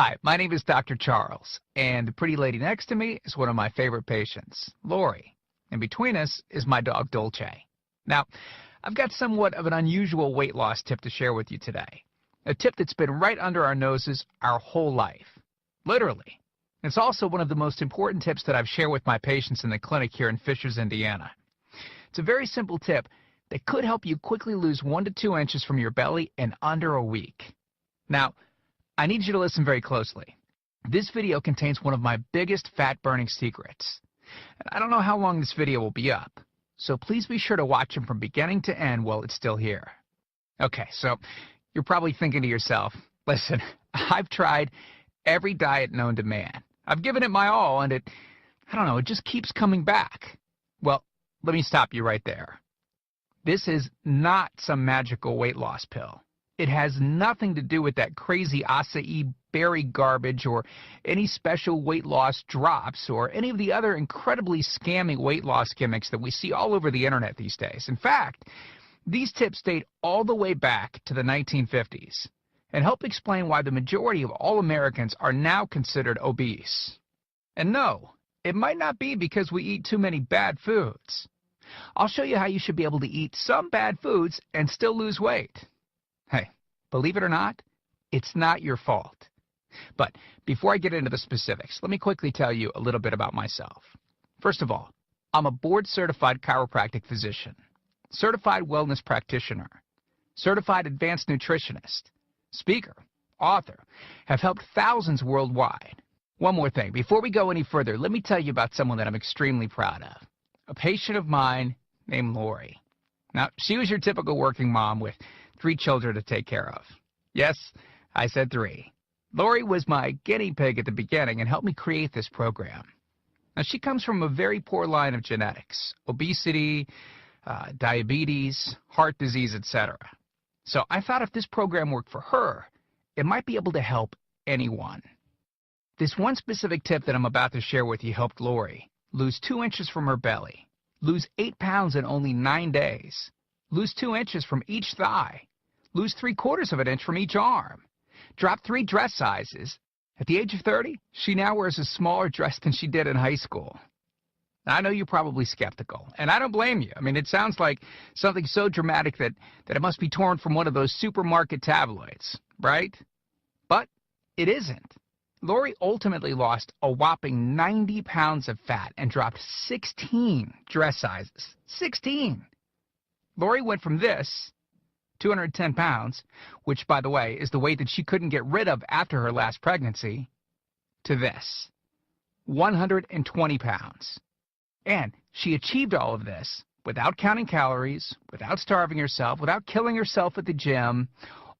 Hi, my name is Dr. Charles, and the pretty lady next to me is one of my favorite patients, Lori. And between us is my dog, Dolce. Now, I've got somewhat of an unusual weight loss tip to share with you today. A tip that's been right under our noses our whole life. Literally. It's also one of the most important tips that I've shared with my patients in the clinic here in Fishers, Indiana. It's a very simple tip that could help you quickly lose 1 to 2 inches from your belly in under a week. Now, I need you to listen very closely. This video contains one of my biggest fat-burning secrets. And I don't know how long this video will be up, so please be sure to watch it from beginning to end while it's still here. Okay, so you're probably thinking to yourself, listen, I've tried every diet known to man. I've given it my all, and it just keeps coming back. Well, let me stop you right there. This is not some magical weight loss pill. It has nothing to do with that crazy acai berry garbage or any special weight loss drops or any of the other incredibly scammy weight loss gimmicks that we see all over the internet these days. In fact, these tips date all the way back to the 1950s and help explain why the majority of all Americans are now considered obese. And no, it might not be because we eat too many bad foods. I'll show you how you should be able to eat some bad foods and still lose weight. Hey, believe it or not, it's not your fault. But before I get into the specifics, let me quickly tell you a little bit about myself. First of all, I'm a board-certified chiropractic physician, certified wellness practitioner, certified advanced nutritionist, speaker, author, have helped thousands worldwide. One more thing, before we go any further, let me tell you about someone that I'm extremely proud of, a patient of mine named Lori. Now, she was your typical working mom with 3 children to take care of. Yes, I said 3. Lori was my guinea pig at the beginning and helped me create this program. Now, she comes from a very poor line of genetics, obesity, diabetes, heart disease, etc. So I thought if this program worked for her, it might be able to help anyone. This one specific tip that I'm about to share with you helped Lori lose 2 inches from her belly, lose 8 pounds in only 9 days, lose 2 inches from each thigh, lose 3/4 of an inch from each arm, drop 3 dress sizes. At the age of 30, she now wears a smaller dress than she did in high school. Now, I know you're probably skeptical, and I don't blame you. I mean, it sounds like something so dramatic that it must be torn from one of those supermarket tabloids, right? But it isn't. Lori ultimately lost a whopping 90 pounds of fat and dropped 16 dress sizes. 16! Lori went from this, 210 pounds, which, by the way, is the weight that she couldn't get rid of after her last pregnancy, to this, 120 pounds. And she achieved all of this without counting calories, without starving herself, without killing herself at the gym,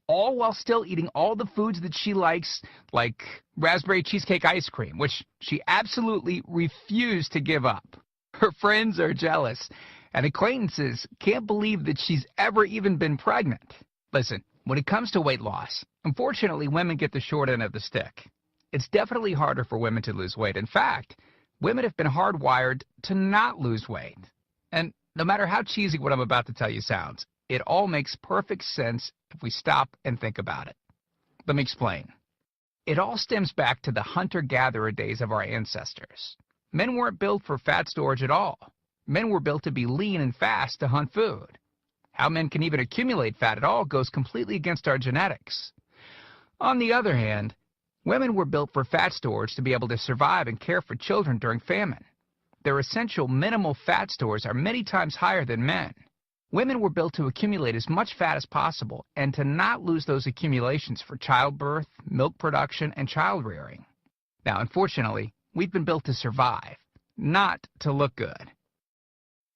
all while still eating all the foods that she likes, like raspberry cheesecake ice cream, which she absolutely refused to give up. Her friends are jealous, and acquaintances can't believe that she's ever even been pregnant. Listen, when it comes to weight loss, unfortunately, women get the short end of the stick. It's definitely harder for women to lose weight. In fact, women have been hardwired to not lose weight. And no matter how cheesy what I'm about to tell you sounds, it all makes perfect sense if we stop and think about it. Let me explain. It all stems back to the hunter-gatherer days of our ancestors. Men weren't built for fat storage at all. Men were built to be lean and fast to hunt food. How men can even accumulate fat at all goes completely against our genetics. On the other hand, women were built for fat storage to be able to survive and care for children during famine. Their essential minimal fat stores are many times higher than men. Women were built to accumulate as much fat as possible and to not lose those accumulations for childbirth, milk production, and child rearing. Now, unfortunately, we've been built to survive, not to look good.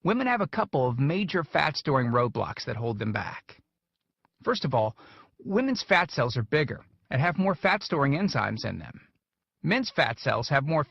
Women have a couple of major fat-storing roadblocks that hold them back. First of all, women's fat cells are bigger and have more fat-storing enzymes in them. Men's fat cells have more